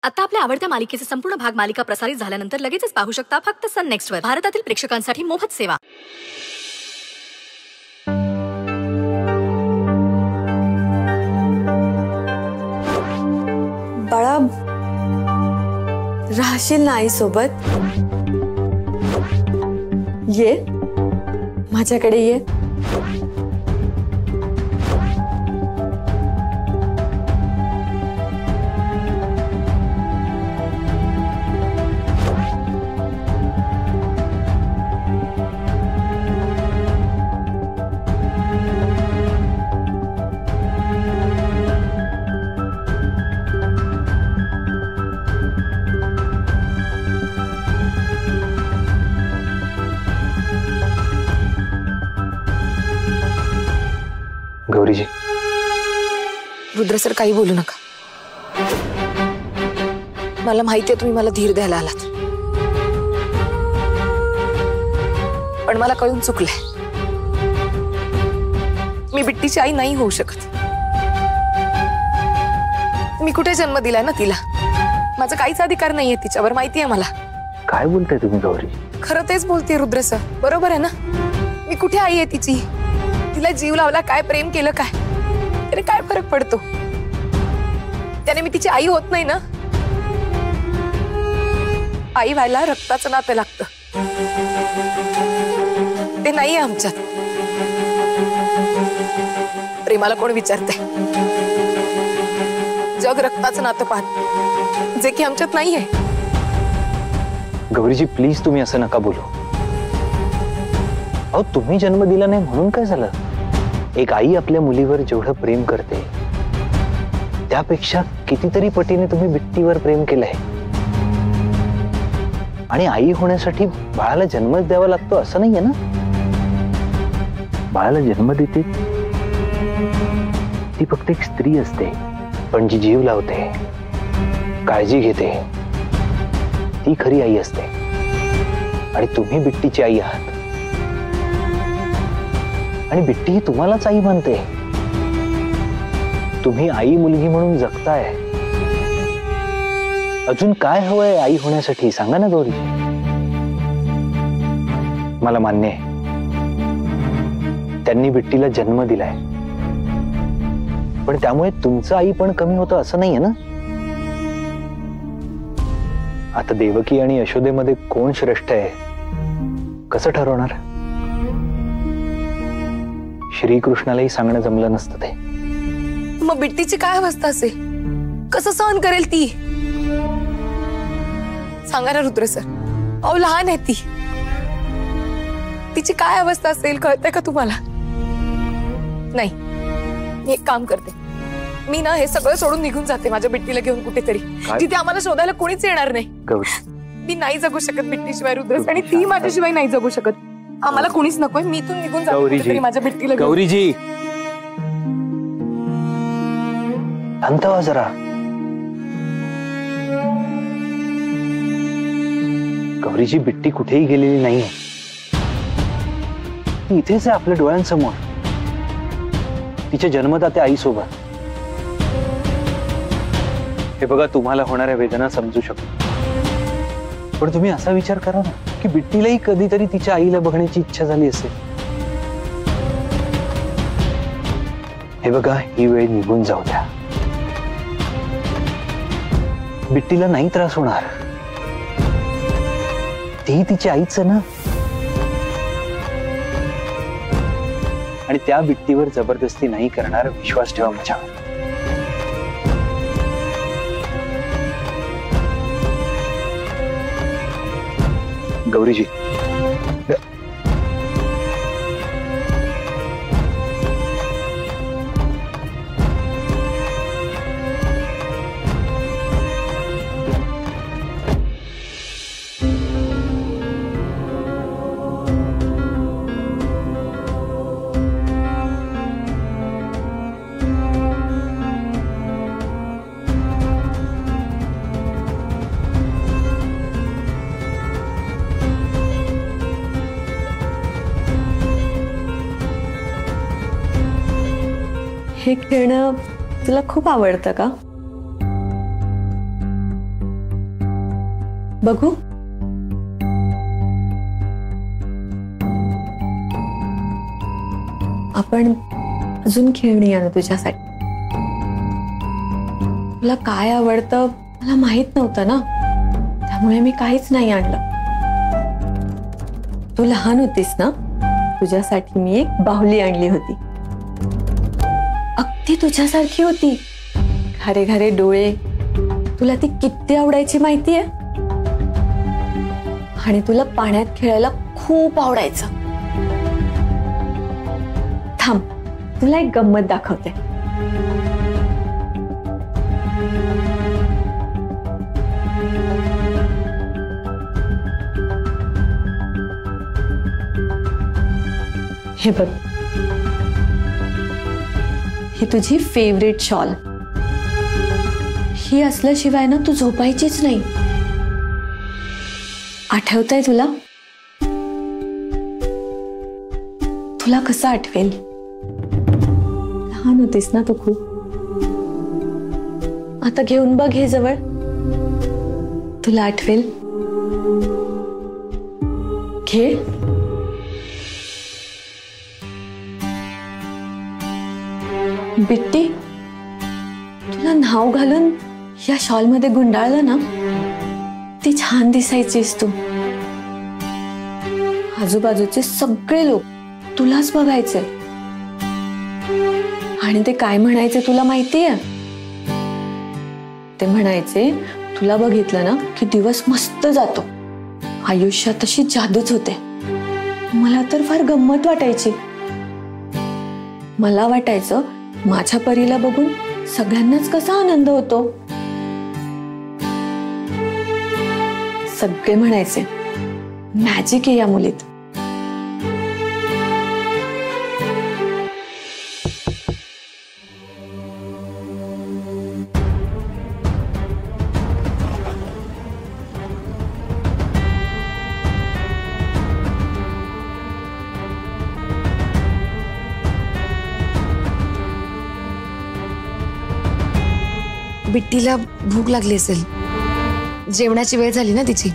आता आपल्या आवडत्या मालिकेचे संपूर्ण भाग मालिका प्रसारित झाल्यानंतर लगेचच पाहू शकता फक्त सन नेक्स्ट वर. भारतातील प्रेक्षकांसाठी मोफत सेवा. बाळा, राहशील ना आई सोबत? ये माझ्याकडे ये. गौरीजी. रुद्र सर, काही बोलू नका. मला माहितीये तुम्ही मला धीर द्यायला आलात, पण मला कळून चुकलंय. मी बिट्टीची आई नाही होऊ शकत. मी कुठे जन्म दिलाय ना तिला. माझा काहीच अधिकार नाहीये तिच्यावर, माहितीये मला. काय बोलताय तुम्ही गौरी? खरं तेच बोलतेय रुद्र सर, बरोबर आहे ना? मी कुठे आई आहे तिची? तिला जीव लावला काय, प्रेम केलं काय, त्याने काय फरक पडतो? त्याने मी तिची आई होत नाही ना. आई व्हायला रक्ताचं नातं लागतं, ते नाहीये आमच्यात. प्रेमाला कोण विचारते? जग रक्ताचं नातं पाहत, जे की आमच्यात नाहीये. गौरीजी प्लीज तुम्ही असं नका बोलू. अहो, तुम्ही जन्म दिला नाही म्हणून काय झालं? एक आई आपल्या मुलीवर जेवढं प्रेम करते त्यापेक्षा कितीतरी पटीने तुम्ही बिट्टीवर प्रेम केलंय. आणि आई होण्यासाठी बाळाला जन्मच द्यावा लागतो असं नाहीये ना. बाळाला जन्म देते ती फक्त एक स्त्री असते, पण जी जीव लावते, काळजी घेते, ती खरी आई असते. आणि तुम्ही बिट्टीची आई आहात, आणि बिट्टी ही तुम्हालाच आई मानते. तुम्ही आई मुलगी म्हणून जगताय. अजून काय हवंय आई होण्यासाठी सांगा ना गौरी. मला मान्य आहे त्यांनी बिट्टीला जन्म दिलाय, पण त्यामुळे तुमचं आई पण कमी होतं असं नाहीये ना. आता देवकी आणि यशोदेमध्ये कोण श्रेष्ठ आहे कसं ठरवणार? श्रीकृष्णालाही सांगणं जमलं नसतं ते. मग बिट्टीची काय अवस्था असेल? कसं सहन करेल ती? सांगा ना रुद्र सर. अहो, लहान आहे ती. तिची काय अवस्था असेल कळतंय का तुम्हाला? नाही, मी एक काम करते. मी ना हे सगळं सोडून निघून जाते माझ्या बिट्टीला घेऊन कुठेतरी, जिथे आम्हाला शोधायला कोणीच येणार नाही. मी नाही जगू शकत बिट्टीशिवाय रुद्र, आणि ती माझ्याशिवाय नाही जगू शकत. आम्हाला कोणीच नकोय. मी इथून निघून जाते माझ्या बिट्टीला. गौरीजी शांत व्हा जरा. गौरीची बिट्टी कुठेही गेलेली नाहीये, ती इथेच आहे आपल्या डोळ्यांसमोर, तिच्या जन्मदात्या आई सोबत. हे बघा, तुम्हाला होणाऱ्या वेदना समजू शकतो, पण तुम्ही असा विचार करा ना की बिट्टीलाही कधीतरी तिच्या आईला बघण्याची इच्छा झाली असेल. हे बघा, ही वेळ निघून जाऊ द्या. बिट्टीला नाही त्रास होणार, ती तिच्या आईच ना. आणि त्या बिट्टीवर जबरदस्ती नाही करणार, विश्वास ठेवा माझ्यावर. गौरीजी, हे खेळणं तुला खूप आवडतं का? बघू. आपण अजून खेळणी आणू तुझ्यासाठी. तुला काय आवडतं मला माहित नव्हतं ना, त्यामुळे मी काहीच नाही आणलं. तू लहान होतीस ना, तुझ्यासाठी मी एक बाहुली आणली होती. अगदी तुझ्यासारखी होती. घारे घारे डोळे. तुला ती किती आवडायची माहितीये? आणि तुला पाण्यात खेळायला खूप आवडायचं. थांब, तुला एक गंमत दाखवते. हे बघ, ही तुझी फेवरेट शॉल. ही असल्याशिवाय ना तू झोपायचीच नाही. आठवतंय तुला? तुला कसं आठवेल? लहान होतीस ना तू खूप. आता घेऊन बघ हे जवळ. तुला आठवेल. घे. बिट्टी, तुला नाव घालून या शॉल मध्ये गुंडाळलं ना, ती छान दिसायचीस तू. आजूबाजूचे सगळे लोक तुलाच बघायचे आणि ते काय म्हणायचे तुला माहितीये? ते म्हणायचे, तुला बघितलं ना की दिवस मस्त जातो. आयुष्यात तशी जादूच होते. मला तर फार गंमत वाटायची. मला वाटायचं माझ्या परीला बघून सगळ्यांनाच कसा आनंद होतो. सगळे म्हणायचे, मॅजिक आहे या मुलीत. बिट्टीला भूक लागली असेल. जेवणाची वेळ झाली ना तिची.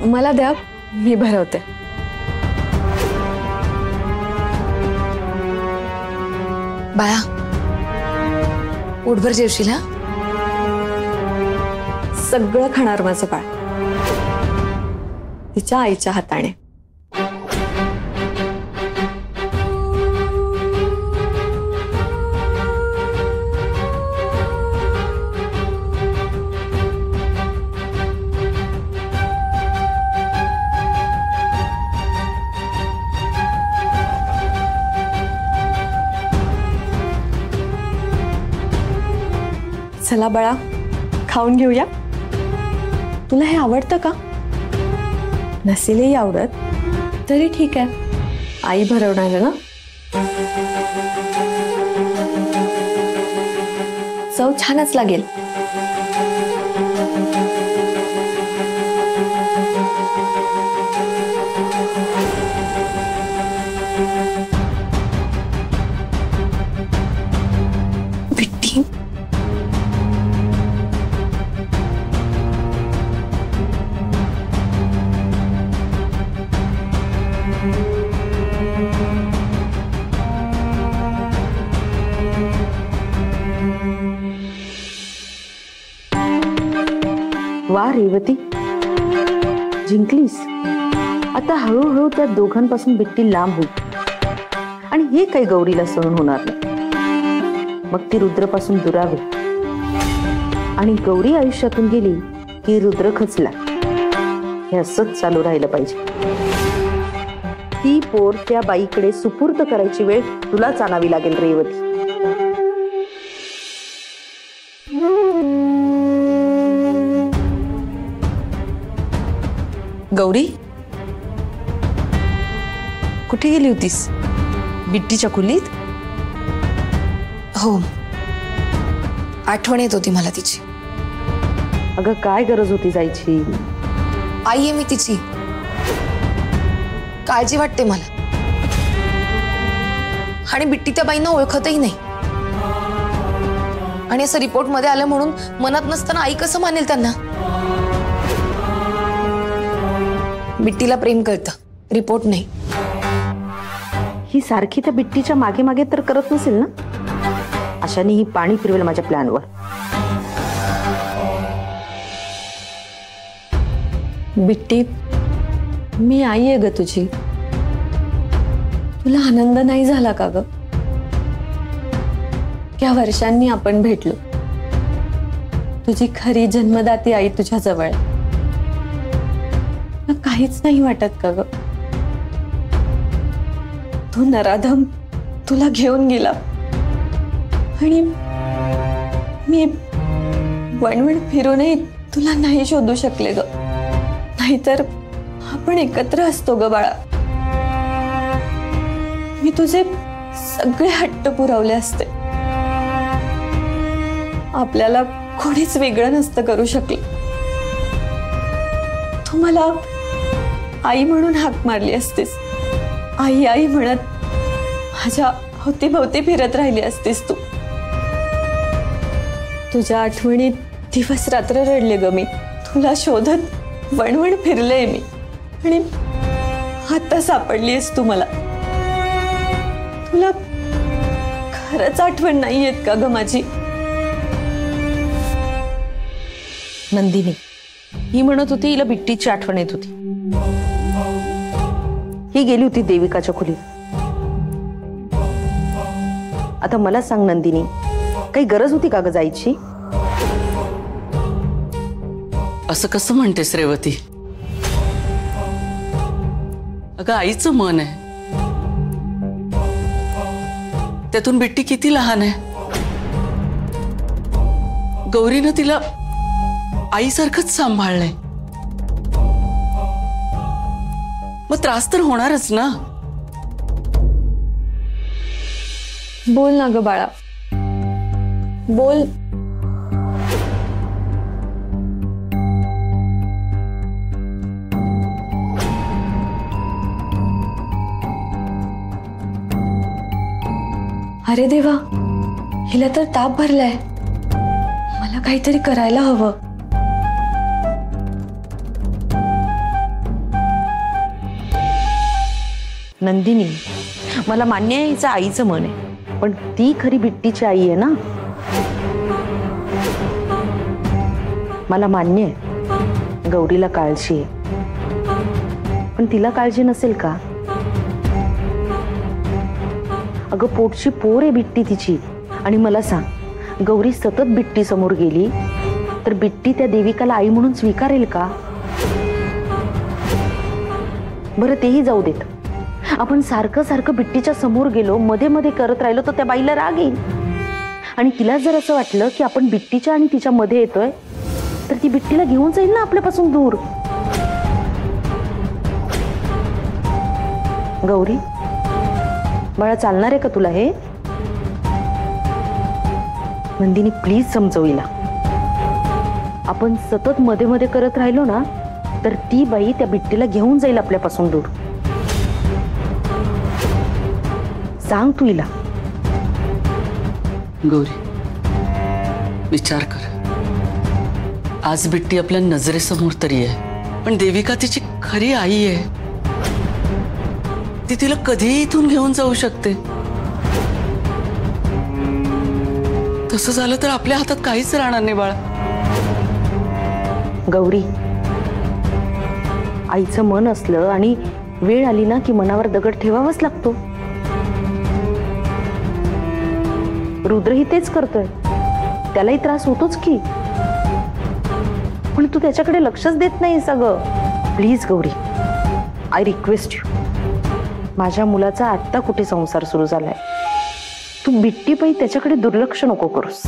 मला द्या, मी भरवते. बाळा, पोटभर जेवशील हा? सगळं खाणार माझं बाळ, तिच्या आईच्या हाताने. चला बाळा, खाऊन घेऊया. तुला हे आवडतं का? नसेलही आवडत तरी ठीक आहे, आई भरवणार आहे ना. चव छानच लागेल. बिट्टी, वा रेवती, जिंकलीस. आता हळूहळू त्या दोघांपासून बिट्टी लांब होईल आणि हे काही गौरीला सहन होणार नाही. मग ती रुद्रपासून दुरावे आणि गौरी आयुष्यातून गेली की रुद्र खचला. हे असंच चालू राहिलं पाहिजे. ती पोर त्या बाईकडे सुपूर्द करायची वेळ तुलाच आणावी लागेल रेवती. गौरी, कुठे गेली होतीस? बिट्टीच्या खोलीत? हो, आठवण येत होती मला तिची. अगं काय गरज होती जायची? आई आहे मी तिची. काळजी वाटते मला. आणि बिट्टी त्या बाईंना ओळखतही नाही. आणि असं रिपोर्ट मध्ये आलं म्हणून मनात नसताना आई कसं मानेल त्यांना? बिट्टीला प्रेम कळतं, रिपोर्ट नाही. ही सारखी त्या बिट्टीच्या मागे मागे तर करत नसेल ना? अशाने ही पाणी फिरवेल माझ्या प्लॅनवर. बिट्टी, मी आई आहे ग तुझी. तुला आनंद नाही झाला का ग? या वर्षांनी आपण भेटलो. तुझी खरी जन्मदाती आई तुझ्या जवळ. काहीच नाही वाटत का ग? तो नराधम तुला घेऊन गेला आणि मी वणवण फिरूनही तुला नाही शोधू शकले ग. नाहीतर आपण एकत्र असतो ग बाळा. मी तुझे सगळे हट्ट पुरवले असते. आपल्याला कोणीच वेगळं नसतं करू शकले. तू मला आई म्हणून हाक मारली असतीस. आई आई म्हणत माझ्या अवतीभोवती फिरत राहिली असतीस तू. तुझ्या आठवणीत दिवस रात्र रडले ग मी. तुला शोधत वणवण फिरले मी आणि आता सापडलीस तू मला. तुला खरंच आठवण नाही येत का ग माझी? नंदिनी, ही म्हणत होती हिला बिट्टीची आठवण येत होती. ही गेली होती देविकाच्या खोलीत. आता मला सांग नंदिनी, काही गरज होती का ग जायची? असं कसं म्हणतेस रेवती? अगं आईचं मन आहे, त्यातून बिट्टी किती लहान आहे. गौरीनं तिला आईसारखंच सांभाळलंय. मग त्रास तर होणारच ना. बोल ना ग बाळा, बोल. अरे देवा, हिला तर ताप भरलाय. मला काहीतरी करायला हवं. नंदिनी, मला मान्य आहे हिचं आईचं मन आहे, पण ती खरी बिट्टीची आई आहे ना. मला मान्य आहे गौरीला काळजी आहे, पण तिला काळजी नसेल का? अगं पोटची पोर आहे बिट्टी तिची. आणि मला सांग, गौरी सतत बिट्टी समोर गेली तर बिट्टी त्या देविकाला आई म्हणून स्वीकारेल का? बरं तेही जाऊ देत. आपण सारखं सारखं बिट्टीच्या समोर गेलो, मध्ये मध्ये करत राहिलो तर त्या बाईला राग येईल. आणि तिला जर असं वाटलं की आपण बिट्टीच्या आणि तिच्या मध्ये येतोय तर ती बिट्टीला घेऊन जाईल ना आपल्यापासून दूर. गौरी बाळा, चालणार आहे का तुला हे? नंदिनी प्लीज समजव हिला. आपण सतत मध्ये मध्ये करत राहिलो ना तर ती बाई त्या बिट्टीला घेऊन जाईल आपल्यापासून दूर. सांग तू हिला. गौरी विचार कर, आज बिट्टी आपल्या नजरेसमोर तरी आहे, पण देविका तिची खरी आई आहे. ती तिला कधीही इथून घेऊन जाऊ शकते. तसं झालं तर आपल्या हातात काहीच राहणार नाही बाळा. गौरी, आईचं मन असलं आणि वेळ आली ना की मनावर दगड ठेवावाच लागतो. रुद्रही तेच करतोय, त्यालाही त्रास होतोच की. पण तू त्याच्याकडे लक्षच देत नाही सगळं. Please Gauri, I request you. माझ्या मुलाचा आत्ता कुठे संसार सुरू झालाय. तू बिट्टी पायी त्याच्याकडे दुर्लक्ष नको करूस.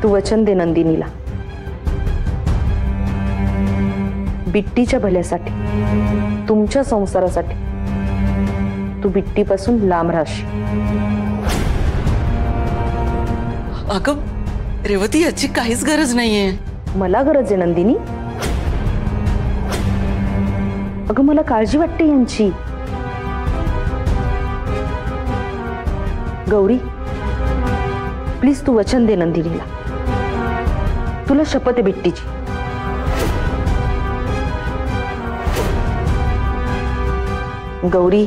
तू वचन दे नंदिनीला, बिट्टीच्या भल्यासाठी, तुमच्या संसारासाठी तू बिट्टीपासून लांब राहशील. अगं रेवती, याची काहीच गरज नाहीये. मला गरज आहे नंदिनी. अगं मला काळजी वाटते यांची. गौरी प्लीज तू वचन दे नंदिनीला. तुला शपथ आहे बिट्टीची. गौरी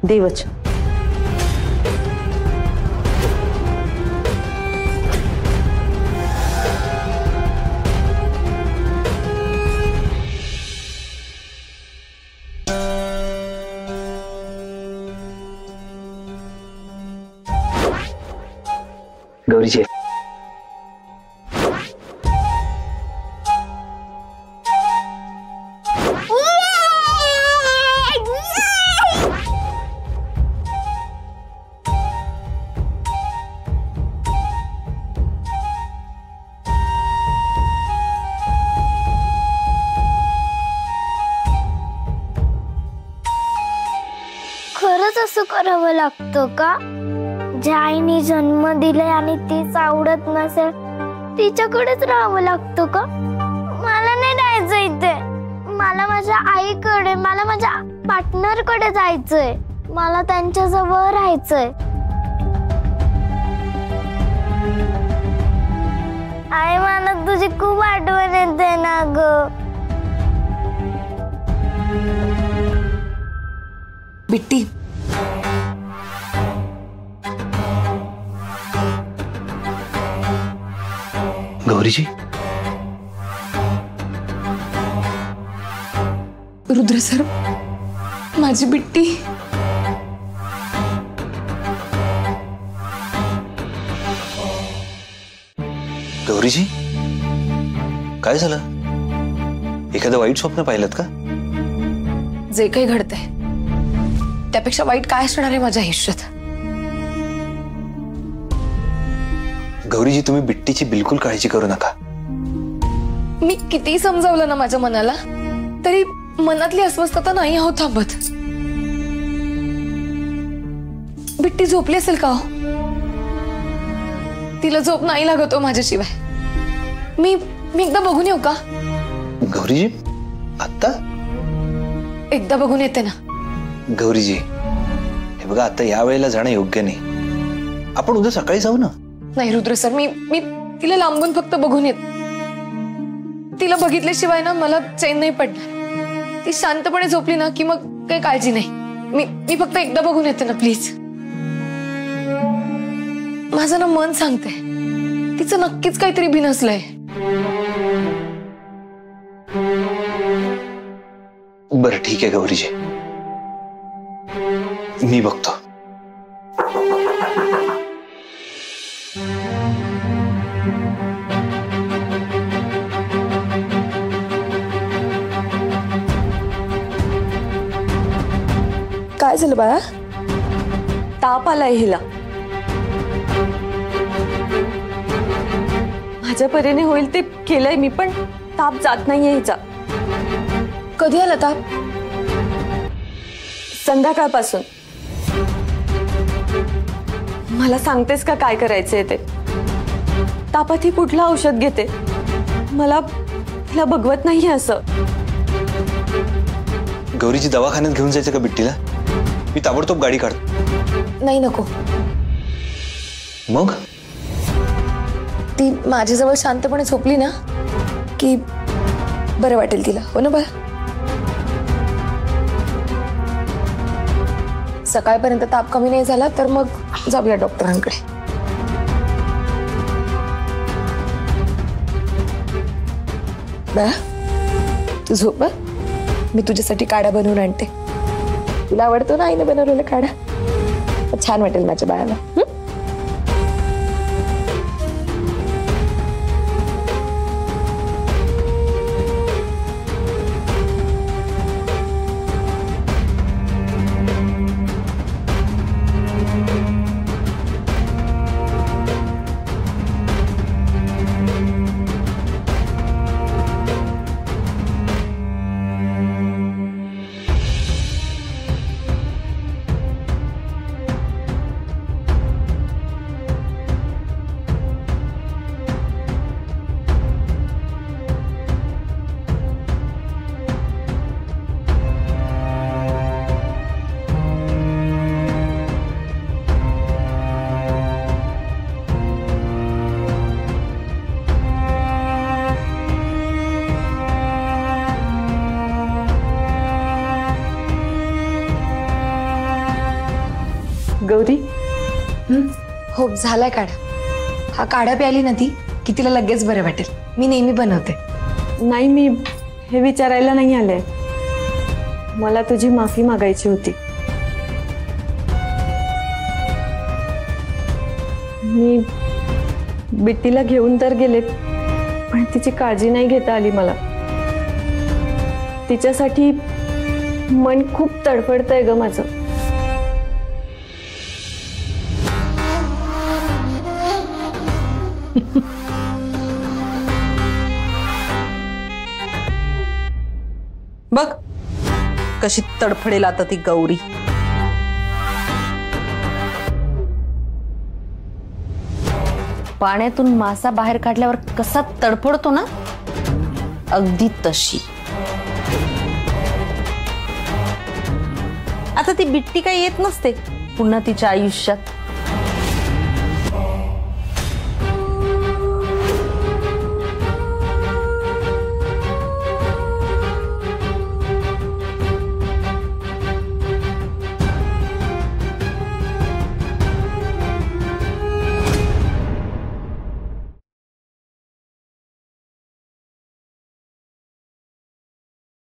दे वचन. गौरीजी खरंच असं करावं लागतं का? ज्या आईने जन्म दिलाय आणि तीच आवडत नसेल तिच्याकडेच राहावं लागतं का? मला नाही जायचं इथे. मला माझ्या आईकडे, मला माझ्या पार्टनर कडे जायचंय. मला त्यांच्या जवळ राहायचंय. आई मला तुझी खूप आठवण येते ना ग. बिट्टी, गौरीजी रुद्र सर, माझी बिट्टी. गौरीजी काय झालं? एखादं वाईट स्वप्न पाहिलं का? जे काही घडतंय त्यापेक्षा वाईट काय असणार आहे माझ्या आयुष्यात? गौरीजी तुम्ही बिट्टीची बिलकुल काळजी करू नका. मी किती समजावलं ना माझ्या मनाला, तरी मनातली अस्वस्थता नाही आहोत थांबत. बिट्टी झोपली असेल का हो? तिला झोप नाही लागत हो माझ्याशिवाय. मी एकदा बघून येऊ का? गौरीजी आता एकदा बघून येते ना. गौरीजी हे बघा, आता या वेळेला जाणं योग्य नाही. आपण उद्या सकाळी जाऊ ना. नाही रुद्र सर, मी तिला लांबून फक्त बघून येत. तिला बघितल्याशिवाय ना मला चैन नाही पडणार. ती शांतपणे झोपली ना की मग काही काळजी नाही. मी फक्त एकदा बघून येते ना प्लीज. माझं ना मन सांगते तिचं नक्कीच काहीतरी बिनसलंय. बरं ठीक आहे गौरीजी, मी बघतो. काय झालं बाळा? ताप आलाय हिला. माझ्या परीने होईल ते केलंय मी, पण ताप जात नाहीये हिचा. कधी आला ताप? संध्याकाळपासून. मला सांगतेस का काय करायचंय ते? तापात ही कुठलं औषध घेते? मला तिला बघवत नाहीये असं. गौरीजी दवाखान्यात घेऊन जायचं का बिट्टीला? मी ताबडतोब गाडी काढतो. नाही नको. मग ती माझ्याजवळ शांतपणे झोपली ना की बरं वाटेल तिला, हो ना बाळा? सकाळपर्यंत ताप कमी नाही झाला तर मग जाऊया डॉक्टरांकडे. बाळा तू झोप. मी तुझ्यासाठी काढा बनवून आणते. तुला आवडतो ना आईने बनवलेला काढा? छान वाटेल माझ्या बाळाला. हो झालाय काढा. हा काढा प्याली ना ती की तिला लगेच बरं वाटेल. मी नेहमी बनवते. नाही, मी हे विचारायला नाही आले. मला तुझी माफी मागायची होती. मी बिट्टीला घेऊन तर गेले, पण तिची काळजी नाही घेता आली मला. तिच्यासाठी मन खूप तडफडतंय ग माझं. बघ कशी तडफडेल आता ती गौरी. पाण्यातून मासा बाहेर काढल्यावर कसा तडफडतो ना, अगदी तशी. आता ती बिट्टी काही येत नसते पुन्हा तिच्या आयुष्यात.